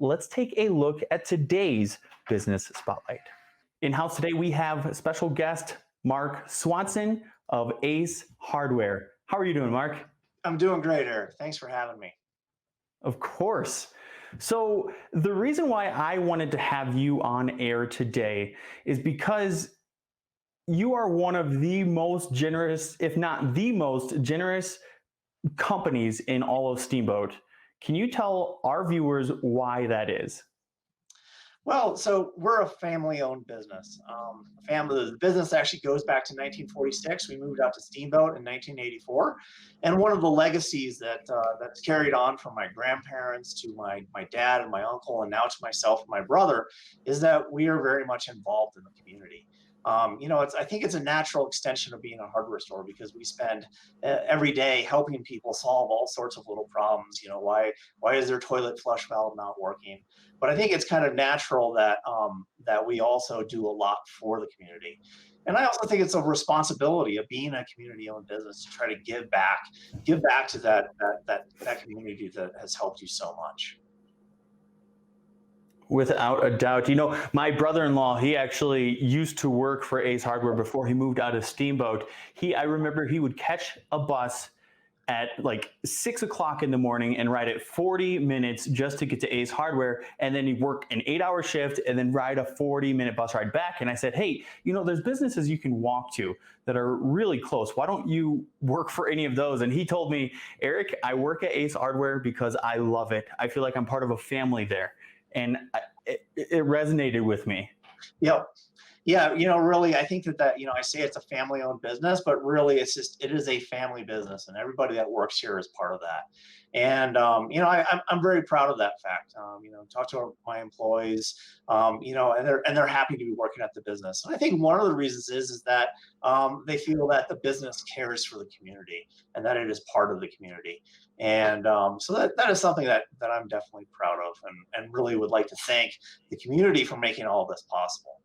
let's take a look at today's business spotlight. In-house today, we have special guest Mark Swanson of Ace Hardware. How are you doing, Mark? I'm doing great, Eric. Thanks for having me. Of course. So, the reason why I wanted to have you on air today is because you are one of the most generous, if not the most generous companies in all of Steamboat. Can you tell our viewers why that is? Well, so we're a family-owned business. The business actually goes back to 1946. We moved out to Steamboat in 1984, and one of the legacies that's carried on from my grandparents to my dad and my uncle, and now to myself and my brother, is that we are very much involved in the community. I think it's a natural extension of being a hardware store because we spend every day helping people solve all sorts of little problems. Why is their toilet flush valve not working? But I think it's kind of natural that we also do a lot for the community. And I also think it's a responsibility of being a community-owned business to try to give back to that community that has helped you so much. Without a doubt. My brother-in-law, he actually used to work for Ace Hardware before he moved out of Steamboat. I remember he would catch a bus at like 6 o'clock in the morning and ride it 40 minutes just to get to Ace Hardware. And then he'd work an 8-hour shift and then ride a 40-minute bus ride back. And I said, hey, there's businesses you can walk to that are really close. Why don't you work for any of those? And he told me, Eric, I work at Ace Hardware because I love it. I feel like I'm part of a family there. And it resonated with me. Yep. Yeah, really, I think that I say it's a family-owned business, but really, it is a family business, and everybody that works here is part of that. And I'm very proud of that fact. Talk to my employees, and they're happy to be working at the business. And I think one of the reasons is that they feel that the business cares for the community and that it is part of the community. And so that is something that I'm definitely proud of, and really would like to thank the community for making all of this possible.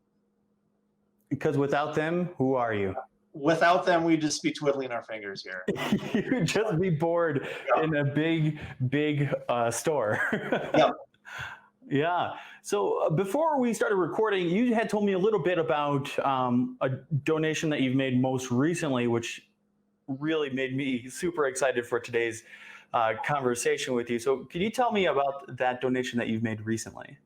Because without them, who are you? Without them, we'd just be twiddling our fingers here. You'd just be bored in a big store. Yep. Yeah. So before we started recording, you had told me a little bit about a donation that you've made most recently, which really made me super excited for today's conversation with you. So can you tell me about that donation that you've made recently?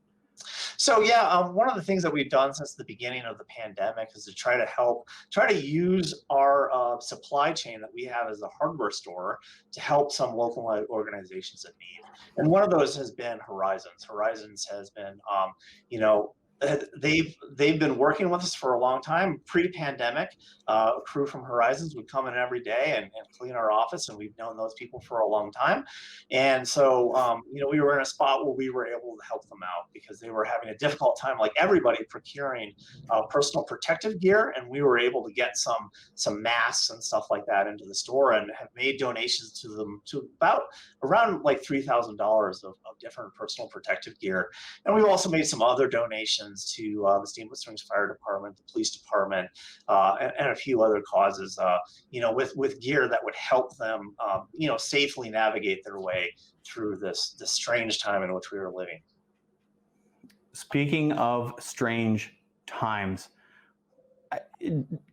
So yeah, one of the things that we've done since the beginning of the pandemic is to try to use our supply chain that we have as a hardware store to help some local organizations in need. And one of those has been Horizons. Horizons has been, they've been working with us for a long time. Pre-pandemic, a crew from Horizons would come in every day and clean our office, and we've known those people for a long time. And so, we were in a spot where we were able to help them out because they were having a difficult time, like everybody, procuring personal protective gear, and we were able to get some masks and stuff like that into the store, and have made donations to them to around like $3,000 of different personal protective gear. And we've also made some other donations to the Steamboat Springs Fire Department, the police department, and a few other causes, with gear that would help them, safely navigate their way through this strange time in which we were living. Speaking of strange times,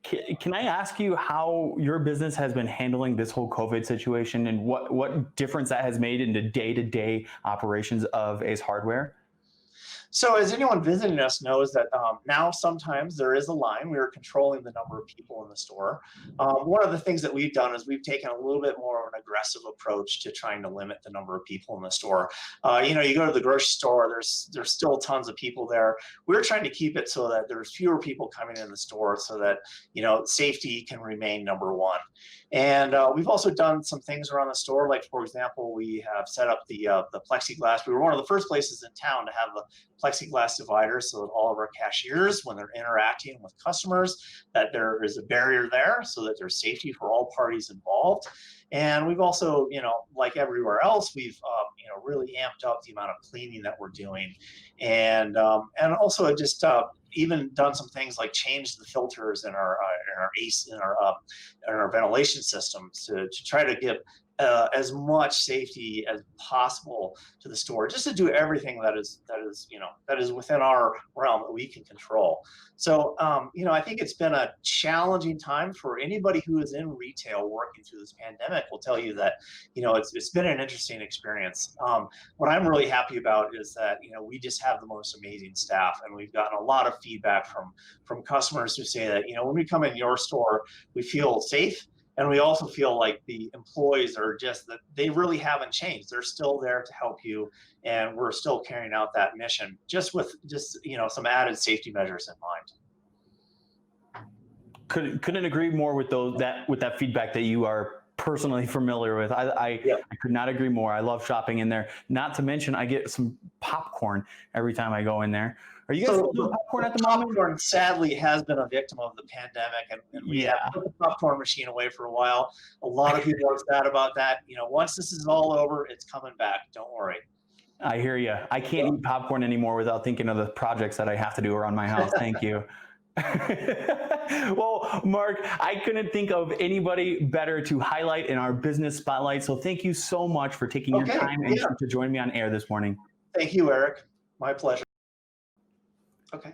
can I ask you how your business has been handling this whole COVID situation and what difference that has made in the day-to-day operations of Ace Hardware? So as anyone visiting us knows that now sometimes there is a line. We are controlling the number of people in the store. One of the things that we've done is we've taken a little bit more of an aggressive approach to trying to limit the number of people in the store. You go to the grocery store, there's still tons of people there. We're trying to keep it so that there's fewer people coming in the store so that, safety can remain number one. And we've also done some things around the store. Like, for example, we have set up the plexiglass. We were one of the first places in town to have the plexiglass dividers so that all of our cashiers, when they're interacting with customers, that there is a barrier there so that there's safety for all parties involved. And we've also, like everywhere else, we've really amped up the amount of cleaning that we're doing, and also just even done some things like change the filters in our AC in our ventilation systems to try to as much safety as possible to the store, just to do everything that is within our realm that we can control. So I think it's been a challenging time for anybody who is in retail working through this pandemic. Will tell you that it's been an interesting experience. What I'm really happy about is that we just have the most amazing staff, and we've gotten a lot of feedback from customers who say that when we come in your store, we feel safe. And we also feel like the employees are just that they really haven't changed. They're still there to help you, and we're still carrying out that mission with some added safety measures in mind. Couldn't agree more with that feedback that you are personally familiar with. I could not agree more. I love shopping in there. Not to mention, I get some popcorn every time I go in there. Are you guys still doing popcorn at the moment? Popcorn, sadly, has been a victim of the pandemic, and we have put the popcorn machine away for a while. A lot of people are sad about that. Once this is all over, it's coming back. Don't worry. I hear you. I can't eat popcorn anymore without thinking of the projects that I have to do around my house. Thank you. Well, Mark, I couldn't think of anybody better to highlight in our business spotlight. So thank you so much for taking your time and to join me on air this morning. Thank you, Eric. My pleasure. Okay.